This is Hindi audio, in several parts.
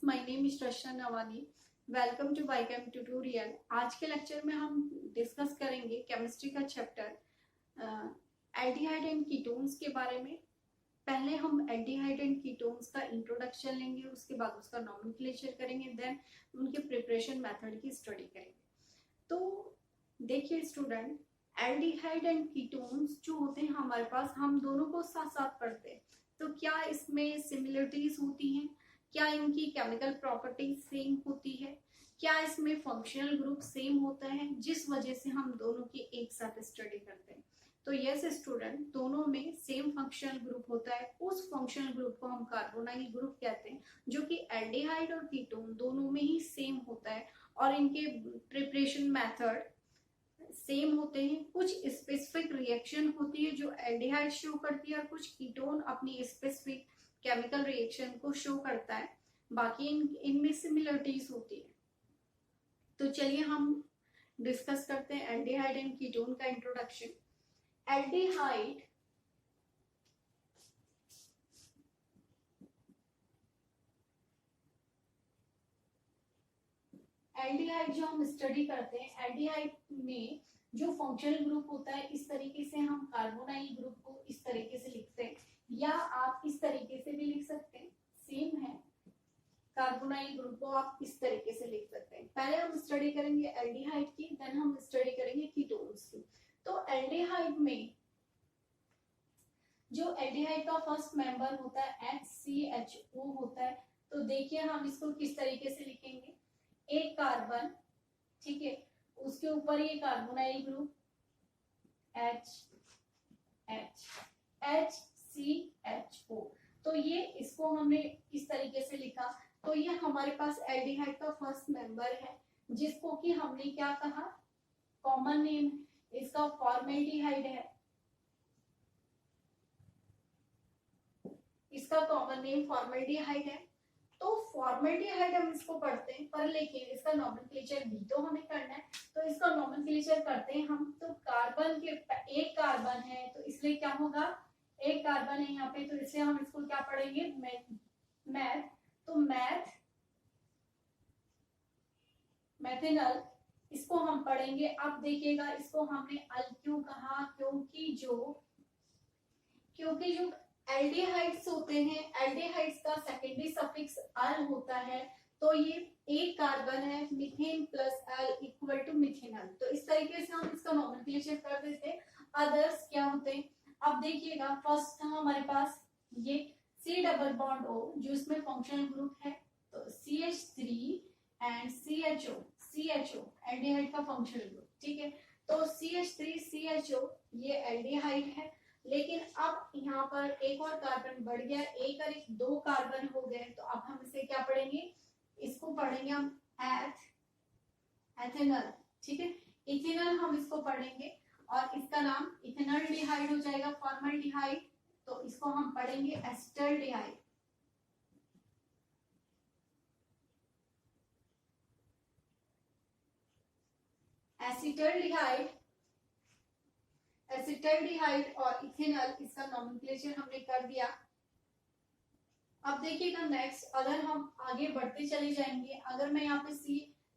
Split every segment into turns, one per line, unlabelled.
My name is Rashna Navani. Welcome to biochem tutorial. आज के लेक्चर में हम डिस्कस करेंगे केमिस्ट्री का चैप्टर एल्डिहाइड एंड कीटोन्स के बारे में। पहले हम एल्डिहाइड एंड कीटोन्स का इंट्रोडक्शन लेंगे, उसके बाद उसका नॉमेनक्लेचर करेंगे, देन उनके प्रिपरेशन मेथड की स्टडी करेंगे। तो देखिए स्टूडेंट, एल्डिहाइड एंड कीटोन्स जो होते हैं हमारे पास, हम दोनों को साथ साथ पढ़ते हैं। तो क्या इसमें सिमिलरिटीज होती हैं? क्या इनकी केमिकल प्रॉपर्टीज सेम होती है? क्या इसमें फंक्शनल ग्रुप सेम होता है, जिस वजह से हम दोनों की एक साथ स्टडी करते हैं? तो यस स्टूडेंट, दोनों में सेम फंक्शनल ग्रुप होता है। उस फंक्शनल ग्रुप को हम कार्बोनाइल ग्रुप कहते हैं, जो कि एल्डिहाइड और कीटोन दोनों में ही सेम होता है और इनके प्रिपरेशन मेथड सेम होते हैं। कुछ स्पेसिफिक रिएक्शन होती है जो एल्डिहाइड शो करती है और कुछ कीटोन अपनी स्पेसिफिक केमिकल रिएक्शन को शो करता है। बाकी इनमें सिमिलरिटीज होती है। तो चलिए हम डिस्कस करते हैं एल्डिहाइड एंड कीटोन का इंट्रोडक्शन। एल्डिहाइड एल्डिहाइड जो हम स्टडी करते हैं, एल्डिहाइड में जो फंक्शनल ग्रुप होता है, इस तरीके से हम कार्बोनाइल ग्रुप को इस तरीके से लिखते हैं, या आप इस तरीके से भी लिख सकते हैं, सेम है। कार्बोनाइल ग्रुप को आप इस तरीके से लिख सकते हैं। पहले हम स्टडी करेंगे एल्डिहाइड की, देन हम स्टडी करेंगे कीटोन्स की। तो एल्डिहाइड में जो एल्डिहाइड का फर्स्ट मेंबर होता है HCHO होता है। तो देखिए हम इसको किस तरीके से लिखेंगे, एक कार्बन, ठीक है, उसके ऊपर ये कार्बोनाइल ग्रुप HCHO। तो ये इसको हमने इस तरीके से लिखा। तो ये हमारे पास एल्डिहाइड का फर्स्ट मेंबर है, जिसको कि हमने क्या कहा, कॉमन नेम इसका फॉर्मेल्डिहाइड है। इसका कॉमन नेम फॉर्मेल्डिहाइड है। तो फॉर्मेल्डिहाइड हम इसको पढ़ते हैं, पर लेकिन इसका नॉमेनक्लेचर भी तो हमें करना है। तो इसका नॉमेनक्लेचर करते हैं हम। तो कार्बन के एक कार्बन है, तो इसलिए क्या होगा, एक कार्बन है यहाँ पे, तो इसलिए हम इसको क्या पढ़ेंगे, मैथ। तो मैथेनल, इसको हम पढ़ेंगे। अब देखिएगा, इसको हमने अल क्यों कहा, क्योंकि जो एल्डिहाइड्स होते हैं, एल्डिहाइड्स का सेकेंडरी सफिक्स अल होता है। तो ये एक कार्बन है, methane plus al equal to methanal. तो इस तरीके से हम इसका नॉमेनक्लेचर कर देते हैं। अदर्स क्या होते हैं, अब देखिएगा, फर्स्ट था हमारे पास ये C डबल बॉन्ड O, जो इसमें फंक्शनल ग्रुप है। तो CH3 एंड CHO एल्डिहाइड का फंक्शनल ग्रुप, ठीक है। तो CH3 CHO ये एल्डिहाइड है। लेकिन अब यहाँ पर एक और कार्बन बढ़ गया, एक और एक दो कार्बन हो गए। तो अब हम इसे क्या पढ़ेंगे, इसको पढ़ेंगे हम एथेनल, ठीक है। इथेनल हम इसको पढ़ेंगे और इसका नाम इथेनॉल्डिहाइड हो जाएगा, फॉर्मल्डिहाइड। तो इसको हम पढ़ेंगे एसिटल्डिहाइड। एसिटल्डिहाइड और इथेनॉल, इसका नॉमेनक्लेचर हमने कर दिया। अब देखिएगा नेक्स्ट, अगर हम आगे बढ़ते चले जाएंगे, अगर मैं यहाँ पे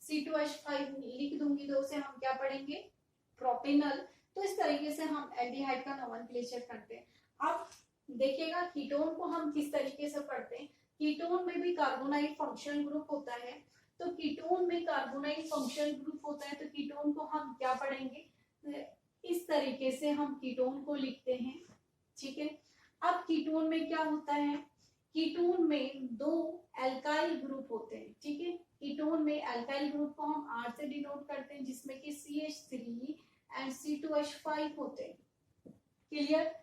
C2H5 लिख दूंगी तो उसे हम क्या पढ़ेंगे, प्रोपेनल। तो इस तरीके से हम एल्डिहाइड का नॉमेनक्लेचर करते हैं। अब देखिएगा कीटोन को हम किस तरीके से पढ़ते हैं। कीटोन में भी कार्बोनाइल फंक्शनल ग्रुप होता है। तो कीटोन में कार्बोनाइल फंक्शनल ग्रुप होता है, तो कीटोन को हम क्या पढ़ेंगे, इस तरीके से हम कीटोन को लिखते हैं, ठीक है। अब कीटोन में क्या होता है, कीटोन में दो एल्काइल ग्रुप होते हैं, ठीक है। कीटोन में एल्काइल ग्रुप को हम R से डिनोट करते हैं, जिसमें कि CH3 एंड C2H5 होते हैं, क्लियर।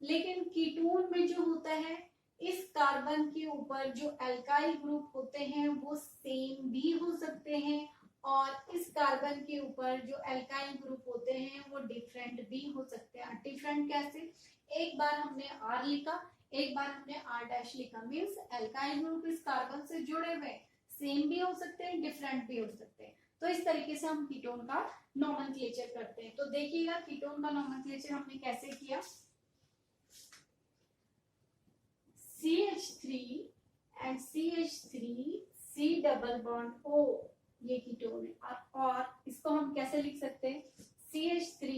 लेकिन कीटोन में जो होता है, इस कार्बन के ऊपर जो एल्काइल ग्रुप होते हैं वो सेम भी हो सकते हैं, और इस कार्बन के ऊपर जो एल्काइल ग्रुप होते हैं वो डिफरेंट भी हो सकते हैं। डिफरेंट कैसे, एक बार हमने R लिखा, एक बार हमने R' लिखा, मीन्स एल्काइल ग्रुप इस कार्बन से जुड़े हुए सेम भी हो सकते हैं, डिफरेंट भी हो सकते हैं। तो इस तरीके से हम कीटोन का नॉमेनक्लेचर करते हैं। तो देखिएगा कीटोन का नॉमेनक्लेचर हमने कैसे किया, CH3 and CH3 double bond O, ये कीटोन है। और इसको हम कैसे लिख सकते हैं, CH3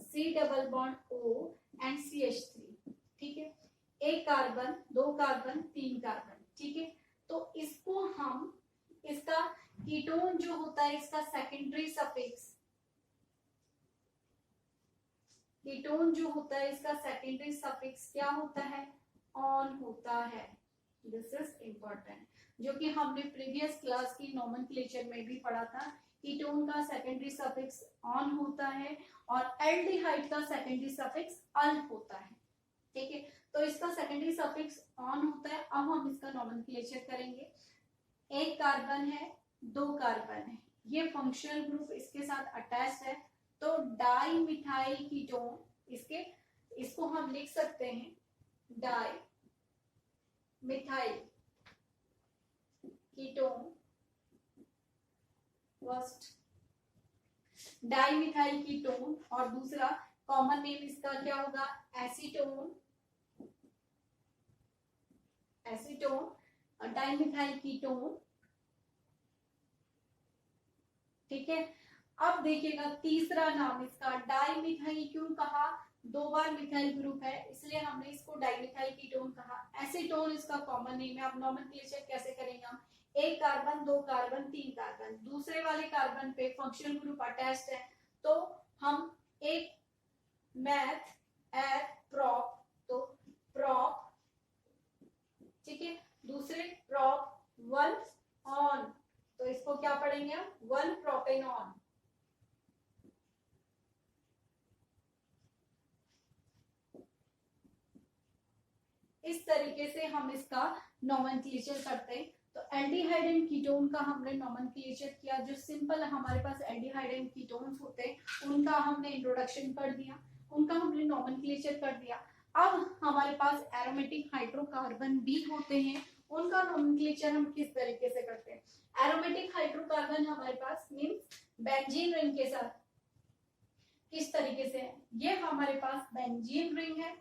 C double bond O and CH3, ठीक है, एक कार्बन, दो कार्बन, तीन कार्बन, ठीक है। तो इसको हम, इसका कीटोन जो होता है, इसका सेकेंडरी सफिक्स, कीटोन जो होता है इसका सेकेंडरी सफिक्स क्या होता है, ऑन होता है। दिस इज इंपॉर्टेंट, जो कि हमने प्रीवियस क्लास की नोमेनक्लेचर में भी पढ़ा था। कीटोन का सेकेंडरी सफिक्स ऑन होता है और एल्डिहाइड का सेकेंडरी सफिक्स अल होता है, ठीक है। तो इसका सेकेंडरी सफिक्स ऑन होता है। अब हम इसका नोमेनक्लेचर करेंगे। एक कार्बन है, दो कार्बन है, ये फंक्शनल ग्रुप इसके साथ अटैच है, तो डाई मिथाइल कीटोन, इसको हम लिख सकते हैं di methyl ketone. First di methyl ketone, और दूसरा कॉमन नेम इसका क्या होगा, acetone, acetone di methyl ketone, ठीक है। अब देखिएगा तीसरा नाम इसका डाई मिथाइल, क्यों कहा, दो बार मिथाइल ग्रुप है इसलिए हमने इसको डाई मिथाइल कीटोन कहा। एसीटोन इसका कॉमन नेम है। अब नोमेनक्लेचर कैसे करेंगे हम, एक कार्बन, दो कार्बन, तीन कार्बन, दूसरे वाले कार्बन पे फंक्शनल ग्रुप अटैच्ड है, तो हम एक मैथ एथ प्रॉप, तो प्रॉप, ठीक है, दूसरे प्रॉप वन ऑन, तो इसको क्या पढ़ेंगे हम, वन प्रोपेनॉन। इस तरीके से हम इसका नोमेनक्लेचर करते हैं। तो एल्डिहाइड एंड कीटोन का हमने नोमेनक्लेचर किया, जो सिंपल हमारे पास एल्डिहाइड एंड कीटोन्स होते हैं उनका हमने इंट्रोडक्शन कर दिया, उनका हमने नोमेनक्लेचर कर दिया। अब हमारे पास एरोमेटिक हाइड्रोकार्बन भी होते हैं, उनका नोमेनक्लेचर हम किस तरीके से करते हैं। एरोमेटिक हाइड्रोकार्बन हमारे पास मींस बेंजीन रिंग के साथ किस तरीके से है, ये हमारे पास बेंजीन रिंग है,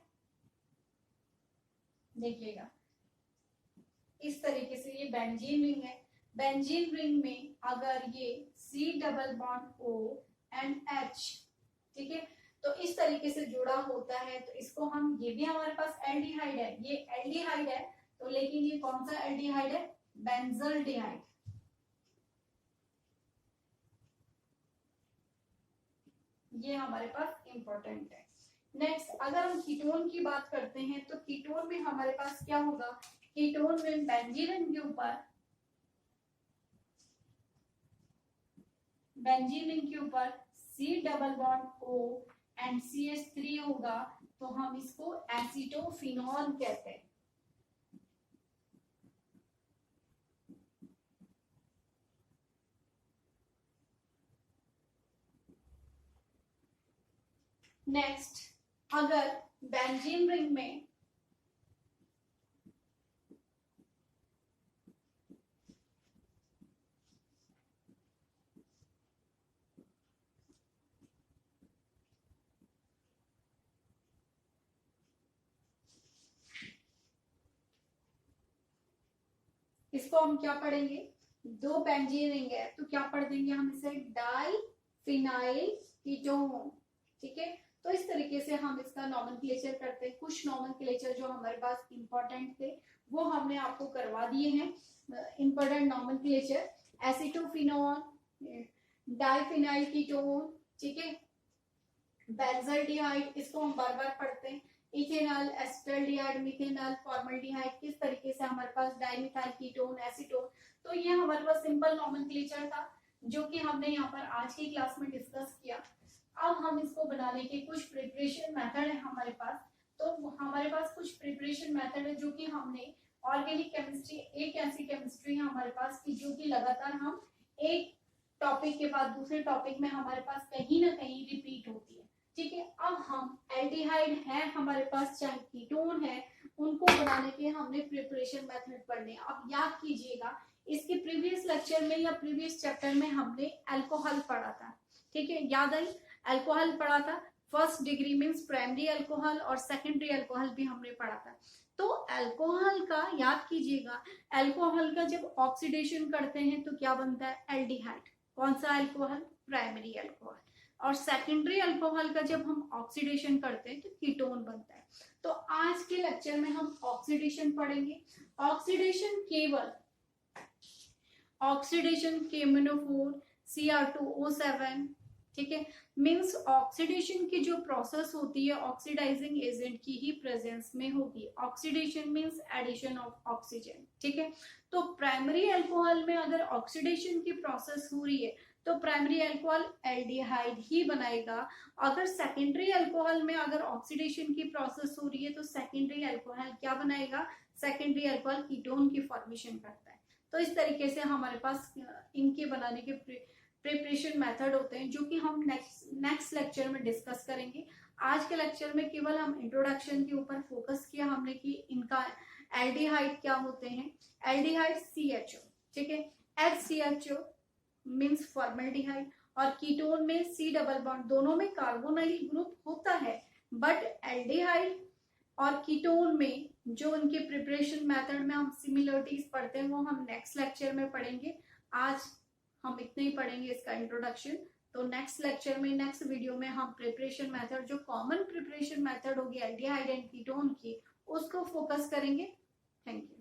देखिएगा इस तरीके से ये बेंजीन रिंग है। बेंजीन रिंग में अगर ये C double bond O and H, ठीक है, तो इस तरीके से जुड़ा होता है, तो इसको हम, ये भी हमारे पास एल्डिहाइड है, ये एल्डिहाइड है, तो लेकिन ये कौन सा एल्डिहाइड है, बेंजल्डिहाइड, ये हमारे पास इंपॉर्टेंट है। नेक्स्ट अगर हम कीटोन की बात करते हैं, तो कीटोन में हमारे पास क्या होगा, कीटोन में बेंजीन के ऊपर, बेंजीन के ऊपर C double bond O and CH3 होगा, तो हम इसको एसीटोफिनॉल कहते हैं। नेक्स्ट अगर बेंजीन रिंग में इसको हम क्या पढ़ेंगे, दो बेंजीन रिंग है तो क्या पढ़ देंगे हम इसे, डाई फिनाइल कीटोन, ठीक है। तो इस तरीके से हम इसका नोमेनक्लेचर करते हैं। कुछ नोमेनक्लेचर जो हमारे पास इंपॉर्टेंट थे वो हमने आपको करवा दिए हैं। इंपॉर्टेंट नोमेनक्लेचर, एसीटोफिनॉल, डाइफिनाइल कीटोन, ठीक है, बेंजल्डिहाइड, इसको हम बार बार पढ़ते हैं, इथेनॉल, एसिटाल्डिहाइड, मिथेनॉल, फॉर्मल्डिहाइड, किस तरीके से हमारे पास डाइमिथाइल कीटोन, एसीटोन। तो ये हमारे पास सिंपल नोमेनक्लेचर था जो कि हमने यहाँ पर आज की क्लास में डिस्कस किया। अब हम इसको बनाने के कुछ प्रिपरेशन मेथड है हमारे पास। तो हमारे पास कुछ प्रिपरेशन मेथड है जो कि हमने ऑर्गेनिक केमिस्ट्री, एक ऐसी केमिस्ट्री है हमारे पास की जो कि लगातार हम एक टॉपिक के बाद दूसरे टॉपिक में हमारे पास कहीं ना कहीं रिपीट होती है, ठीक है। अब हम एल्डिहाइड है हमारे पास, चाहे कीटोन है, उनको बनाने के हमने प्रिपरेशन मेथड पढ़ने। अब याद कीजिएगा इसके प्रीवियस लेक्चर में या प्रीवियस चैप्टर में हमने अल्कोहल पढ़ा था, ठीक है, याद आई, अल्कोहल पढ़ा था। First degree means primary alcohol और सेकेंडरी अल्कोहल भी हमने पढ़ा था। तो अल्कोहल का याद कीजिएगा, अल्कोहल का जब ऑक्सीडेशन करते हैं तो क्या बनता है, एल्डिहाइड। कौन सा अल्कोहल, प्राइमरी अल्कोहल। और सेकेंडरी अल्कोहल का जब हम ऑक्सीडेशन करते हैं तो कीटोन बनता है। तो आज के लेक्चर में हम ऑक्सीडेशन पढ़ेंगे। ऑक्सीडेशन केवल ऑक्सीडेशन KMnO4 Cr2O7, ठीक है, मीन्स ऑक्सीडेशन की जो प्रोसेस होती है ऑक्सीडाइजिंग एजेंट की ही प्रेजेंस में होगी। Oxidation means addition of oxygen, ठीक है। तो प्राइमरी अल्कोहल में अगर ऑक्सीडेशन की प्रोसेस हो रही है तो प्राइमरी अल्कोहल एल्डिहाइड ही बनाएगा। अगर सेकेंडरी अल्कोहल में अगर ऑक्सीडेशन की प्रोसेस हो रही है तो सेकेंडरी अल्कोहल क्या बनाएगा, सेकेंडरी अल्कोहल कीटोन की फॉर्मेशन करता है। तो इस तरीके से हमारे पास इनके बनाने के प्रिपरेशन मेथड होते हैं जो कि हम नेक्स्ट लेक्चर में डिस्कस करेंगे। आज के लेक्चर में केवल हम इंट्रोडक्शन के ऊपर फोकस किया हमने कि इनका एल्डिहाइड क्या होते हैं। एल्डिहाइड CHO, ठीक है, HCHO मीन्स फॉर्मल्डिहाइड, और कीटोन में C डबल बॉन्ड, दोनों में कार्बोनाइल ग्रुप होता है, बट एल्डिहाइड और कीटोन में जो उनके प्रिपरेशन मेथड में हम सिमिलरिटीज पढ़ते हैं वो हम नेक्स्ट लेक्चर में पढ़ेंगे। आज हम इतने ही पढ़ेंगे इसका इंट्रोडक्शन। तो नेक्स्ट लेक्चर में, नेक्स्ट वीडियो में हम प्रिपरेशन मेथड, जो कॉमन प्रिपरेशन मेथड होगी एल्डिहाइड एंड कीटोन की, उसको फोकस करेंगे। Thank you.